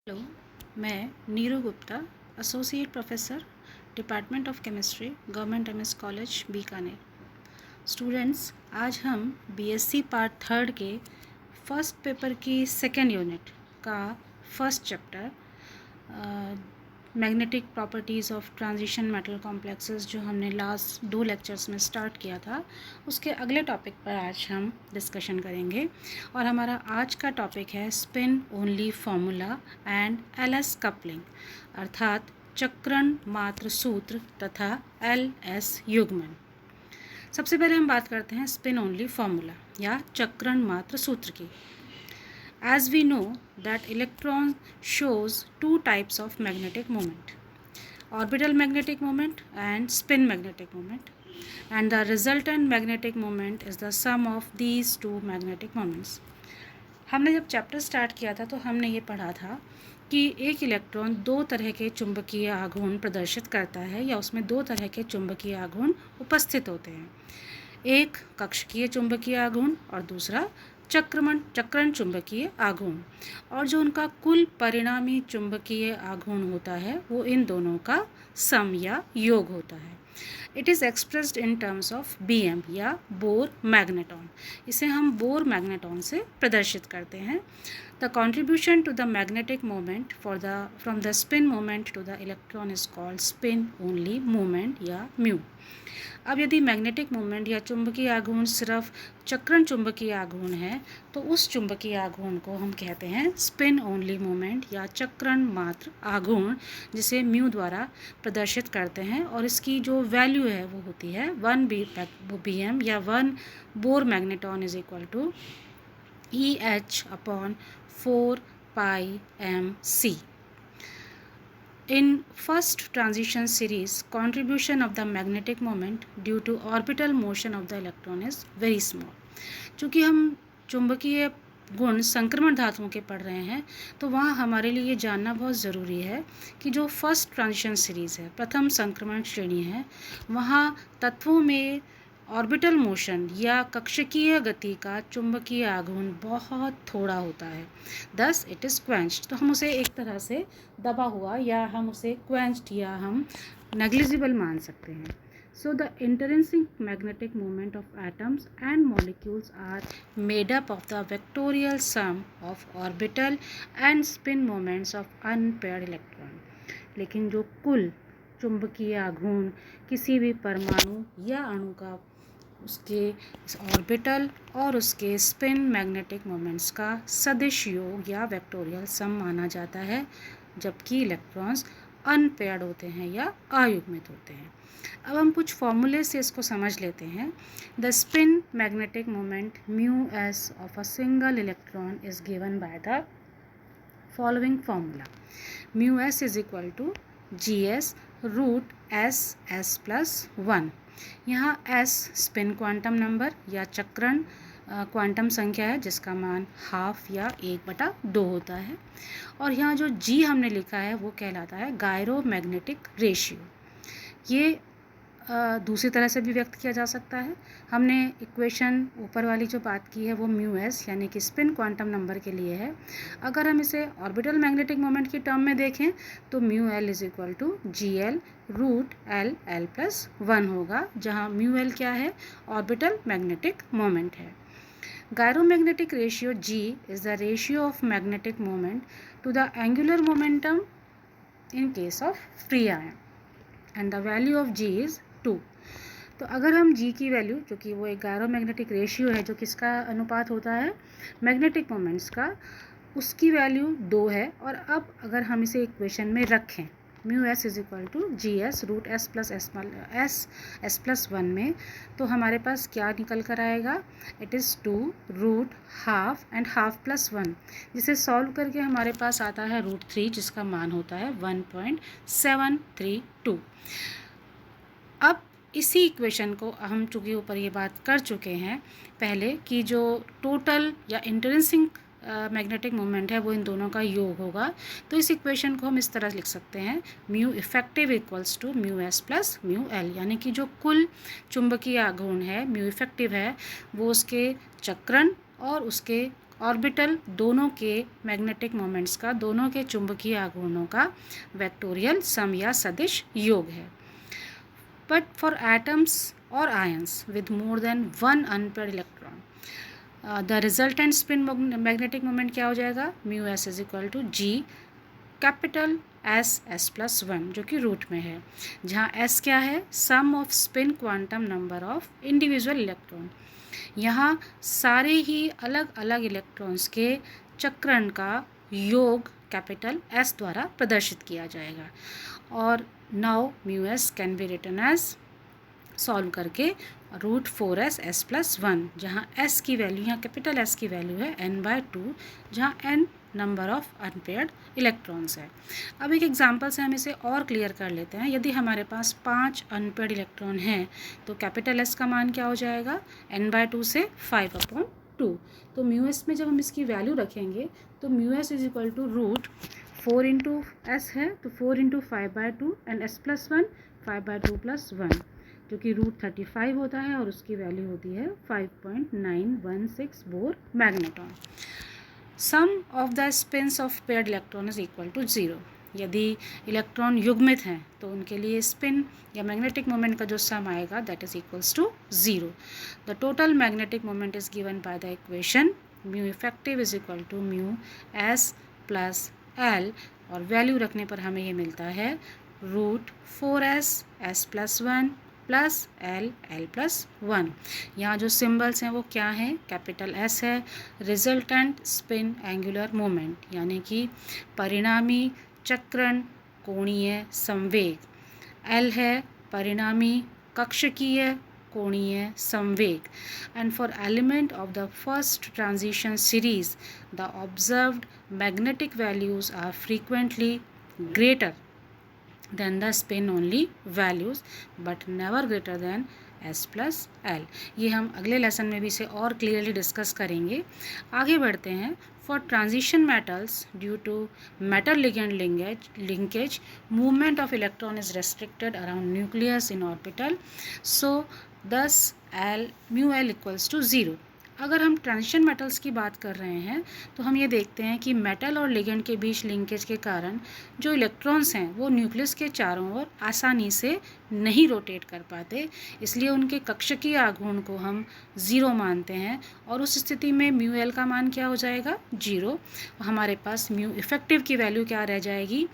Hello, मैं Neeru Gupta, associate professor, department of chemistry, government MS college Bikaner. Students, आज हम BSc part third के first paper की सेकेंड यूनिट का first chapter magnetic properties of transition metal complexes जो हमने last 2 lectures में स्टार्ट किया था, उसके अगले टॉपिक पर आज हम डिस्कशन करेंगे। और हमारा आज का टॉपिक है spin only formula and LS coupling, अर्थात चक्रण मात्र सूत्र तथा एलएस युग्मन। सबसे पहले हम बात करते हैं स्पिन ओनली फार्मूला या चक्रण मात्र सूत्र की। As we know that electron shows two types of magnetic moment, orbital magnetic moment and spin magnetic moment, and the resultant magnetic moment is the sum of these two magnetic moments. हमने जब chapter start किया था तो हमने ये पढ़ा था कि एक इलेक्ट्रॉन दो तरह के चुंबकीय आघूर्ण प्रदर्शित करता है या उसमें दो तरह के चुंबकीय आघूर्ण उपस्थित होते हैं। एक कक्षकीय चुंबकीय आघूर्ण और दूसरा चक्रण चुंबकीय आघूर्ण, और जो उनका कुल परिणामी चुंबकीय आघूर्ण होता है वो इन दोनों का सम या योग होता है। It is expressed in terms of BM या बोर मैग्नेटॉन। इसे हम बोर मैग्नेटॉन से प्रदर्शित करते हैं। The contribution to the magnetic moment from the spin moment to the electron is called spin only moment या म्यू। अब यदि मैग्नेटिक मोमेंट या चुंबकीय आघूर्ण सिर्फ चक्रण चुंबकीय आघूर्ण है तो उस चुंबकीय आघूर्ण को हम कहते हैं स्पिन ओनली मोमेंट या चक्रण मात्र आघूर्ण, जिसे म्यू द्वारा प्रदर्शित करते हैं। और इसकी जो वैल्यू है वो होती है 1 BM या 1 Bohr magneton is equal to EH/4πmc। In first transition series, contribution of the magnetic moment due to orbital motion of the electron is very small. चूँकि हम चुंबकीय गुण संक्रमण धातुओं के पढ़ रहे हैं तो वहाँ हमारे लिए ये जानना बहुत ज़रूरी है कि जो फर्स्ट ट्रांजिशन सीरीज़ है, प्रथम संक्रमण श्रेणी है, वहाँ तत्वों में ऑर्बिटल मोशन या कक्षकीय गति का चुंबकीय आघूर्ण बहुत थोड़ा होता है। दस इट इज़ क्वेंच्ड, तो हम उसे एक तरह से दबा हुआ या हम उसे क्वेंच्ड या हम नेग्लिजिबल मान सकते हैं। So the intrinsic magnetic moment of atoms and molecules are made up of the vectorial sum of orbital and spin moments of unpaired electron. लेकिन जो कुल चुंबकीय आघूर्ण किसी भी परमाणु या अणु का उसके ऑर्बिटल और उसके स्पिन मैग्नेटिक मोमेंट्स का सदिश योग या वेक्टोरियल सम माना जाता है, जबकि इलेक्ट्रॉन्स अनपेयर्ड होते हैं या अयुग्मित होते हैं। अब हम कुछ फॉर्मूले से इसको समझ लेते हैं। The spin magnetic moment mu S of a single electron is given by the following formula. Mu S is equal to GS root S plus 1। यहाँ S स्पिन क्वांटम नंबर या चक्रण क्वांटम संख्या है जिसका मान हाफ या 1/2 होता है, और यहाँ जो G हमने लिखा है वो कहलाता है गायरोमैग्नेटिक रेशियो। ये दूसरी तरह से भी व्यक्त किया जा सकता है। हमने इक्वेशन ऊपर वाली जो बात की है वो म्यू एस यानी कि स्पिन क्वांटम नंबर के लिए है। अगर हम इसे ऑर्बिटल मैग्नेटिक मोमेंट की टर्म में देखें तो mu L is equal to GL root L plus 1 होगा, जहाँ म्यू एल क्या है, ऑर्बिटल मैग्नेटिक मोमेंट है। Gyromagnetic ratio G is the ratio of magnetic moment to the angular momentum in case of free ion and the value of G is 2। तो अगर हम G की value, जो कि वो एक गायरोमैग्नेटिक रेशियो है जो किसका अनुपात होता है, मैग्नेटिक मोमेंट्स का, उसकी वैल्यू 2 है। और अब अगर हम इसे इक्वेशन में रखें mu S is equal to GS root S plus 1 में, तो हमारे पास क्या निकल कर आएगा, it is 2 root half and half plus 1, जिसे सॉल्व करके हमारे पास आता है रूट 3 जिसका मान होता है 1.732। अब इसी इक्वेशन को हम चूँकि ऊपर ये बात कर चुके हैं पहले कि जो टोटल या इंट्रिंसिक मैग्नेटिक मोमेंट है वो इन दोनों का योग होगा, तो इस इक्वेशन को हम इस तरह लिख सकते हैं mu effective equals to mu S plus mu L, यानी कि जो कुल चुंबकीय आघूर्ण है म्यू इफेक्टिव है वो उसके चक्रण और उसके ऑर्बिटल दोनों के मैग्नेटिक मोमेंट्स का, दोनों के चुंबकीय आघूर्णों का वेक्टोरियल सम या सदिश योग है। बट फॉर एटम्स और ions with more than one unpaired electron the resultant spin magnetic moment क्या हो जाएगा, mu S is equal to g capital S S plus one, जो कि रूट में है, जहाँ एस क्या है, sum of spin quantum number of individual electron. यहाँ सारे ही अलग अलग इलेक्ट्रॉन्स के चक्रण का योग कैपिटल एस द्वारा प्रदर्शित किया जाएगा। और now mu S can be written as, solve करके, root 4s s plus one, जहाँ s की वैल्यू, यहाँ कैपिटल S की वैल्यू है n/2, जहाँ n number of unpaired electrons है। अब एक एग्जांपल से हम इसे और क्लियर कर लेते हैं। यदि हमारे पास 5 अनपेयर्ड इलेक्ट्रॉन हैं तो कैपिटल S का मान क्या हो जाएगा, n/2 से 5/2। तो म्यू एस में जब हम इसकी वैल्यू रखेंगे तो mu S is equal to root 4 into S है तो 4 into 5/2 and s plus one 5/2 plus 1, जो कि रूट 35 होता है और उसकी वैल्यू होती है 5.916 Bohr magneton. Sum of the spins of paired electron is equal to 0। यदि इलेक्ट्रॉन युग्मित हैं तो उनके लिए स्पिन या मैग्नेटिक मोमेंट का जो सम आएगा that is equals to 0। The total magnetic moment is given by the equation mu effective is equal to mu S plus L, और वैल्यू रखने पर हमें ये मिलता है root 4s s plus one plus L L plus one. यहाँ जो symbols हैं वो क्या हैं, कैपिटल एस है रिजल्टेंट स्पिन एंगुलर मोमेंट, यानी कि परिणामी चक्रण कोणीय संवेग, एल है परिणामी कक्षकीय कोणीय संवेग, and for element of the first transition series the observed magnetic values are frequently greater than the spin only values but never greater than s plus l। ये हम अगले लेसन में भी इसे और क्लियरली डिस्कस करेंगे। आगे बढ़ते हैं। For transition metals due to metal ligand linkage movement of electron is restricted around nucleus in orbital, so this L mu L equals to 0। अगर हम ट्रांजिशन मेटल्स की बात कर रहे हैं तो हम ये देखते हैं कि मेटल और लिगेंड के बीच लिंकेज के कारण जो इलेक्ट्रॉन्स हैं वो न्यूक्लियस के चारों ओर आसानी से नहीं रोटेट कर पाते, इसलिए उनके कक्षकीय आघूर्ण को हम 0 मानते हैं, और उस स्थिति में म्यू एल का मान क्या हो जाएगा, 0। हमारे पास म्यू इफेक्टिव की वैल्यू क्या रह जाएगी,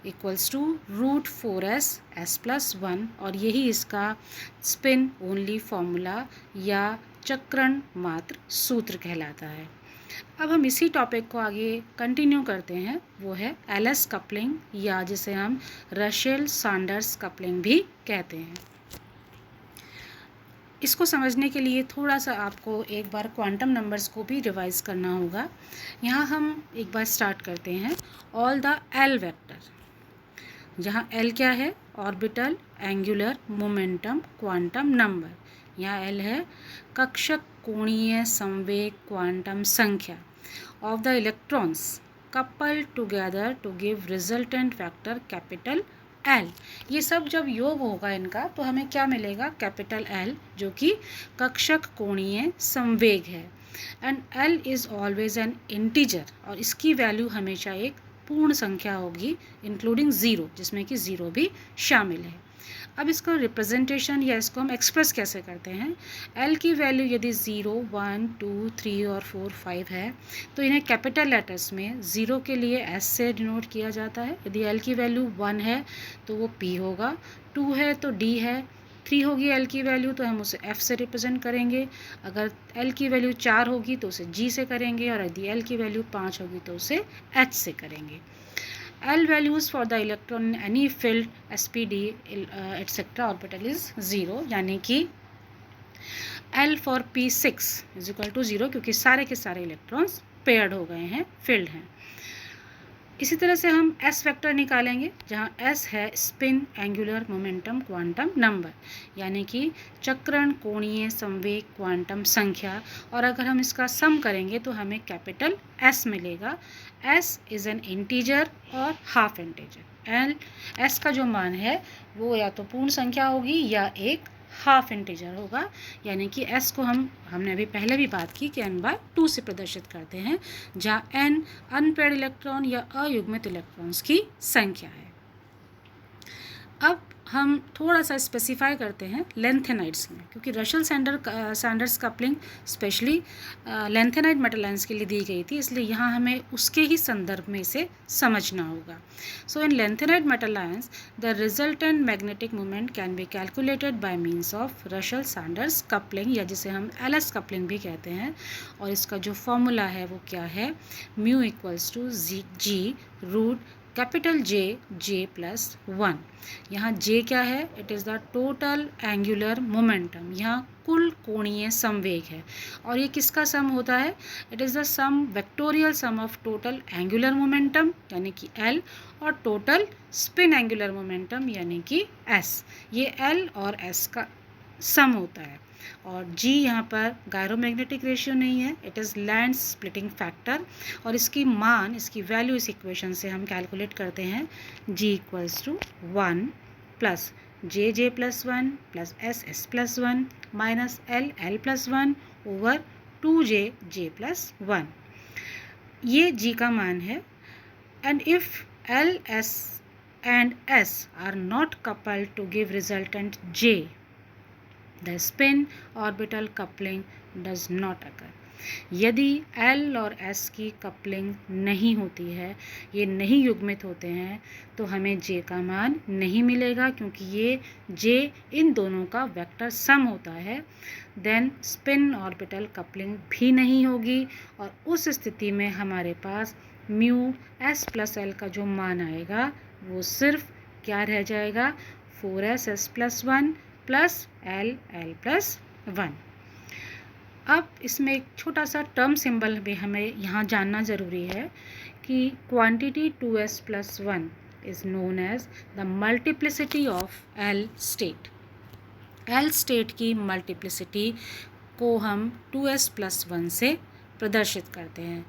equals to root 4s s plus one, और यही इसका स्पिन ओनली फॉर्मूला या चक्रण मात्र सूत्र कहलाता है। अब हम इसी टॉपिक को आगे कंटिन्यू करते हैं, वो है एलएस कपलिंग, या जिसे हम रशेल सैंडर्स कपलिंग भी कहते हैं। इसको समझने के लिए थोड़ा सा आपको एक बार क्वांटम नंबर्स को भी रिवाइज करना होगा। यहाँ हम एक बार स्टार्ट करते हैं। ऑल द एल वेक्टर, जहाँ एल क्या है, orbital angular momentum quantum number, यहाँ एल है कक्षक कोणीय संवेग क्वांटम संख्या of the electrons coupled together to give resultant factor capital L. ये सब जब योग होगा इनका तो हमें क्या मिलेगा, कैपिटल एल, जो कि कक्षक कोणीय संवेग है। And L is always an integer, और इसकी वैल्यू हमेशा एक पूर्ण संख्या होगी इंक्लूडिंग 0, जिसमें कि 0 भी शामिल है। अब इसका रिप्रेजेंटेशन या इसको हम एक्सप्रेस कैसे करते हैं, एल की वैल्यू यदि 0, 1, 2, 3 और 4, 5 है तो इन्हें कैपिटल लेटर्स में 0 के लिए एस से डिनोट किया जाता है। यदि एल की वैल्यू 1 है तो वो पी होगा, 2 है तो डी है, 3 होगी एल की वैल्यू तो हम उसे एफ से रिप्रेजेंट करेंगे, अगर एल की वैल्यू 4 होगी तो उसे जी से करेंगे, और यदि एल की वैल्यू 5 होगी तो उसे एच से करेंगे। L values for the electron in any filled SPD etc. orbital is 0, यानी कि L for P6 is equal to 0, क्योंकि सारे के सारे इलेक्ट्रॉन्स पेयर्ड हो गए हैं, फिल्ड हैं। इसी तरह से हम S वेक्टर निकालेंगे, जहाँ S है spin angular momentum quantum number, यानी कि चक्रण कोणीय संवेग क्वांटम संख्या, और अगर हम इसका सम करेंगे तो हमें कैपिटल S मिलेगा। S इज़ एन इंटीजर और हाफ इंटीजर। S का जो मान है वो या तो पूर्ण संख्या होगी या एक हाफ इंटीजर होगा, यानी कि s को हमने अभी पहले भी बात की कि n/2 से प्रदर्शित करते हैं, जहाँ n अनपेयर्ड इलेक्ट्रॉन या अयुग्मित इलेक्ट्रॉन्स की संख्या है। अब हम थोड़ा सा स्पेसिफाई करते हैं लेंथेनाइड्स में, क्योंकि रशल Saunders coupling specially lanthanide metal ions के लिए दी गई थी, इसलिए यहाँ हमें उसके ही संदर्भ में इसे समझना होगा। So in lanthanide metal ions the resultant magnetic moment can be calculated by means of Russell Saunders coupling, या जिसे हम LS कपलिंग भी कहते हैं। और इसका जो फॉर्मूला है वो क्या है, mu equals to G root capital J plus 1। यहाँ J क्या है, it is the total angular momentum, यहाँ कुल कोणीय संवेग है। और ये किसका सम होता है, it is the sum vectorial sum of total angular momentum यानी कि L और टोटल स्पिन एंगुलर मोमेंटम यानी कि S। ये L और S का सम होता है। और G यहाँ पर गायरोमैग्नेटिक रेशियो नहीं है, it is land splitting factor, और इसकी वैल्यू इस इक्वेशन से हम कैलकुलेट करते हैं। G equals to 1 plus J plus 1 plus S plus 1 minus L plus 1 over 2J plus 1। ये G का मान है। And if L, S and S are not coupled to give resultant J, the spin orbital coupling does not occur। यदि L और S की coupling नहीं होती है, ये नहीं युग्मित होते हैं, तो हमें J का मान नहीं मिलेगा, क्योंकि ये J इन दोनों का वेक्टर सम होता है। देन स्पिन ऑर्बिटल कपलिंग भी नहीं होगी, और उस स्थिति में हमारे पास म्यू S प्लस L का जो मान आएगा वो सिर्फ क्या रह जाएगा, 4S plus 1 plus L plus 1। अब इसमें एक छोटा सा टर्म सिंबल भी हमें यहाँ जानना ज़रूरी है कि quantity 2S plus 1 is known as the multiplicity of L state. L state की मल्टीप्लिसिटी को हम 2S प्लस 1 से प्रदर्शित करते हैं।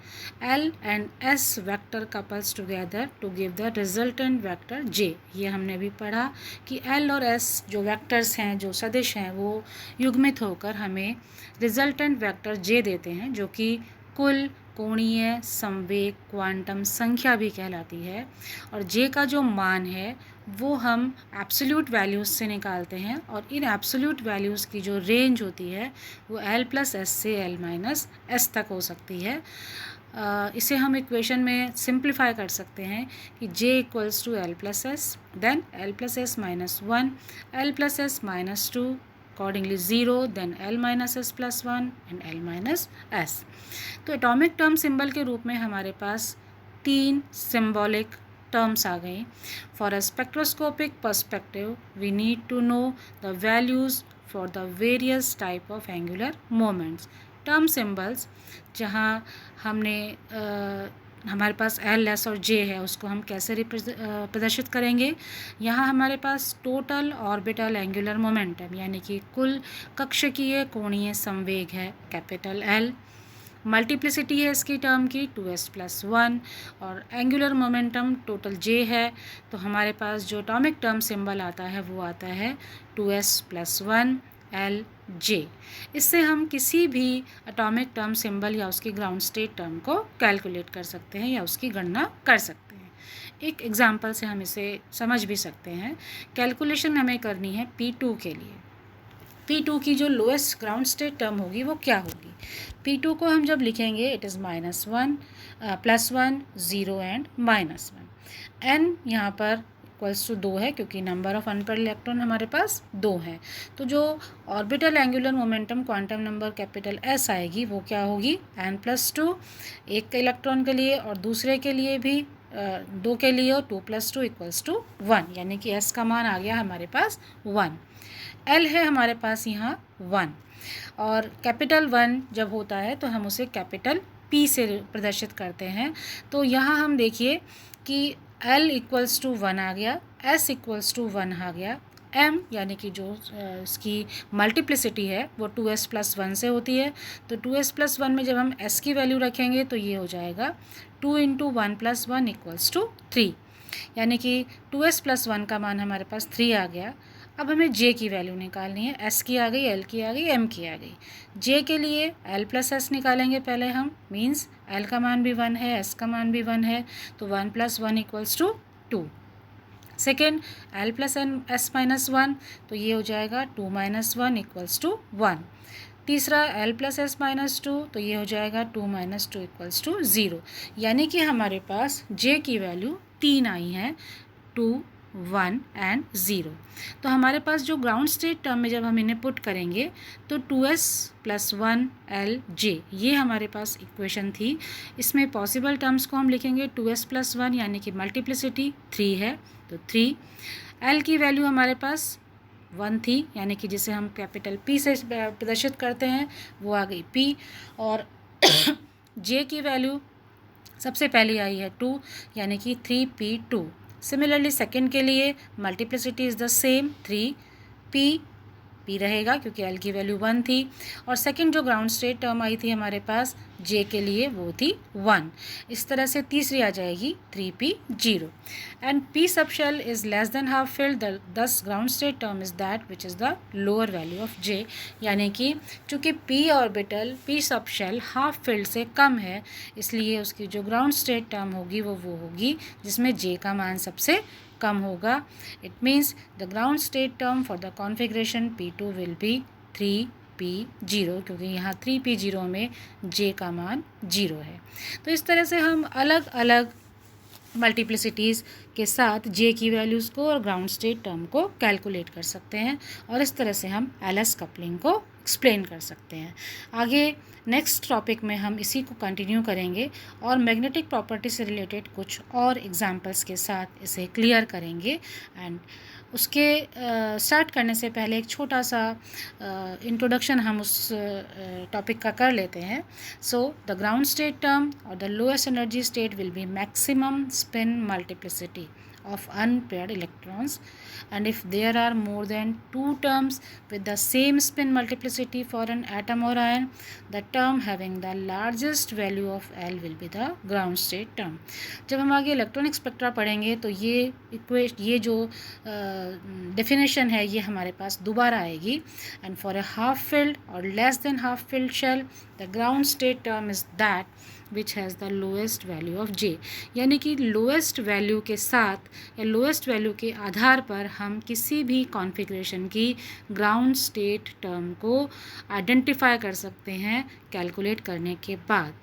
L and S vector couples together to give the resultant vector J। ये हमने भी पढ़ा कि L और S जो वेक्टर्स हैं, जो सदिश हैं, वो युग्मित होकर हमें रिजल्टेंट वेक्टर J देते हैं, जो कि कुल कोणीय संवेग क्वांटम संख्या भी कहलाती है। और J का जो मान है वो हम एब्सोल्यूट वैल्यूज़ से निकालते हैं, और इन एब्सोल्यूट वैल्यूज़ की जो रेंज होती है वो L प्लस S से L माइनस S तक हो सकती है। इसे हम इक्वेशन में सिंप्लीफाई कर सकते हैं कि J equals to L plus S, then L plus S minus 1, L plus S minus 2, accordingly 0, then L minus S plus 1 and L minus S। तो एटॉमिक टर्म सिंबल के रूप में हमारे पास 3 सिंबॉलिक टर्म्स आ गई। For a spectroscopic perspective we need to know the values for the various type of angular moments. Term symbols जहाँ हमने हमारे पास L, S और J है, उसको हम कैसे प्रदर्शित करेंगे। यहाँ हमारे पास टोटल ऑर्बिटल एंगुलर मोमेंटम यानी कि कुल कक्षकीय कोणीय संवेग है कैपिटल L, मल्टीप्लिसिटी है इसकी टर्म की 2S प्लस 1, और एंगुलर मोमेंटम टोटल J है। तो हमारे पास जो एटॉमिक टर्म सिंबल आता है वो आता है 2S प्लस 1 L J। इससे हम किसी भी एटॉमिक टर्म सिंबल या उसकी ग्राउंड स्टेट टर्म को कैलकुलेट कर सकते हैं या उसकी गणना कर सकते हैं। एक एग्जांपल से हम इसे समझ भी सकते हैं। कैलकुलेशन हमें करनी है P2 के लिए। P2 की जो लोएस्ट ग्राउंड स्टेट टर्म होगी वो क्या होगी। P2 को हम जब लिखेंगे इट इज़ -1 +1 0 एंड -1। n यहाँ पर इक्वल्स टू 2 है क्योंकि नंबर ऑफ अनपेयर्ड इलेक्ट्रॉन हमारे पास 2 है। तो जो orbital angular momentum quantum number capital S आएगी वो क्या होगी n+2, एक इलेक्ट्रॉन के लिए और दूसरे के लिए भी 2 के लिए, और 2 + 2 = 1, यानी कि S का मान आ गया हमारे पास 1। L है हमारे पास यहाँ 1, और कैपिटल 1 जब होता है तो हम उसे कैपिटल P से प्रदर्शित करते हैं। तो यहाँ हम देखिए कि L इक्वल्स टू 1 आ गया, S इक्वल्स टू 1 आ गया, M यानी कि जो इसकी मल्टीप्लिसिटी है वो 2S प्लस 1 से होती है। तो 2S प्लस 1 में जब हम S की वैल्यू रखेंगे तो ये हो जाएगा 2 × 1 + 1 = 3, यानी कि 2S प्लस 1 का मान हमारे पास 3 आ गया। अब हमें जे की वैल्यू निकालनी है। एस की आ गई, एल की आ गई, एम की आ गई। जे के लिए एल प्लस एस निकालेंगे पहले हम, मीन्स एल का मान भी 1 है, एस का मान भी 1 है, तो 1 + 1 = 2। Second L plus N S minus 1, तो ये हो जाएगा 2 - 1 = 1। तीसरा एल प्लस एस माइनस 2, तो ये हो जाएगा 2 - 2 = 0। यानी कि हमारे पास जे की वैल्यू 3 आई हैं, 2, 1 एंड 0। तो हमारे पास जो ग्राउंड स्टेट टर्म में जब हम इन्हें पुट करेंगे तो 2s + 1 L J, ये हमारे पास इक्वेशन थी। इसमें पॉसिबल टर्म्स को हम लिखेंगे 2s + 1, यानी कि मल्टीप्लिसिटी 3 है, तो 3। L की वैल्यू हमारे पास 1 थी, यानी कि जिसे हम कैपिटल P से प्रदर्शित करते हैं, वो आ गई P। और J की वैल्यू सबसे पहले आई है 2, यानी कि 3p2। सिमिलरली सेकेंड के लिए multiplicity is the same, 3p p रहेगा क्योंकि l की वैल्यू 1 थी। और सेकेंड जो ग्राउंड स्टेट टर्म आई थी हमारे पास j के लिए, वो थी 1। इस तरह से तीसरी आ जाएगी 3p0 and p sub shell is less than half filled, this ground state term is that which is the lower value of j। यानी कि चूँकि p orbital p sub shell half filled से कम है, इसलिए उसकी जो ग्राउंड स्टेट टर्म होगी वो होगी जिसमें j का मान सबसे कम होगा। It means the ground state term for the configuration P2 will be 3p0, क्योंकि यहाँ 3p0 में j का मान 0 है। तो इस तरह से हम अलग अलग मल्टीप्लिसिटीज़ के साथ j की वैल्यूज़ को और ग्राउंड स्टेट टर्म को कैलकुलेट कर सकते हैं, और इस तरह से हम LS कपलिंग को एक्सप्लेन कर सकते हैं। आगे नेक्स्ट टॉपिक में हम इसी को कंटिन्यू करेंगे और मैग्नेटिक प्रॉपर्टी से रिलेटेड कुछ और एग्जांपल्स के साथ इसे क्लियर करेंगे। एंड उसके स्टार्ट करने से पहले एक छोटा सा इंट्रोडक्शन हम उस टॉपिक का कर लेते हैं। So the ground state term और the lowest energy state will be maximum spin multiplicity of unpaired electrons, and if there are more than 2 terms with the same spin multiplicity for an atom or ion, the term having the largest value of L will be the ground state term। जब हम आगे electronic spectra पढ़ेंगे तो ये जो definition है ये हमारे पास दोबारा आएगी। And for a half filled और less than half filled shell the ground state term is that which has the lowest value of j। यानी कि लोएस्ट वैल्यू के साथ या लोएस्ट वैल्यू के आधार पर हम किसी भी कॉन्फ़िगरेशन की ग्राउंड स्टेट टर्म को आइडेंटिफाई कर सकते हैं कैलकुलेट करने के बाद।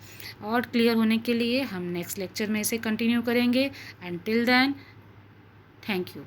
और क्लियर होने के लिए हम नेक्स्ट लेक्चर में इसे कंटिन्यू करेंगे। And till then, thank you.